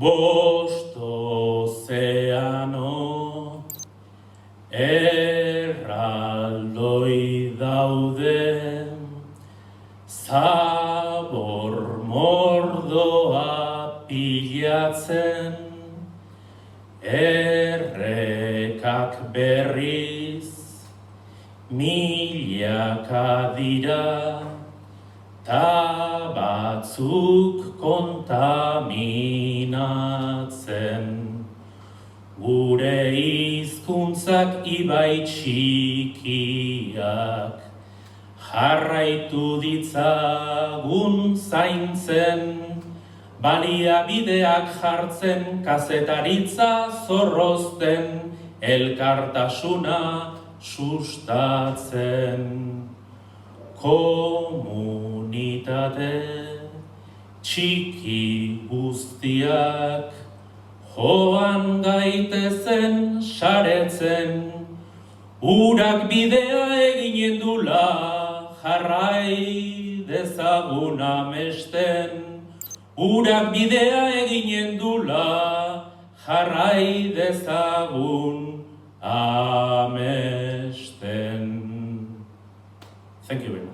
Bost ozeano erraldoi daude, zabor mordoa pilatzen, errekak berriz milaka dira, ta batzuk kontaminatzen. Gure hizkuntzak ibai txikiak jarraitu ditzagun zaintzen, baliabideak jartzen, kazetaritza zorrozten, elkartasuna sustatzen. Komunitate txiki guztiak joan gaitezen saretzen, urak bidea eginen dula jarrai dezagun amesten, urak bidea eginen dula jarrai dezagun amesten. Thank you very much.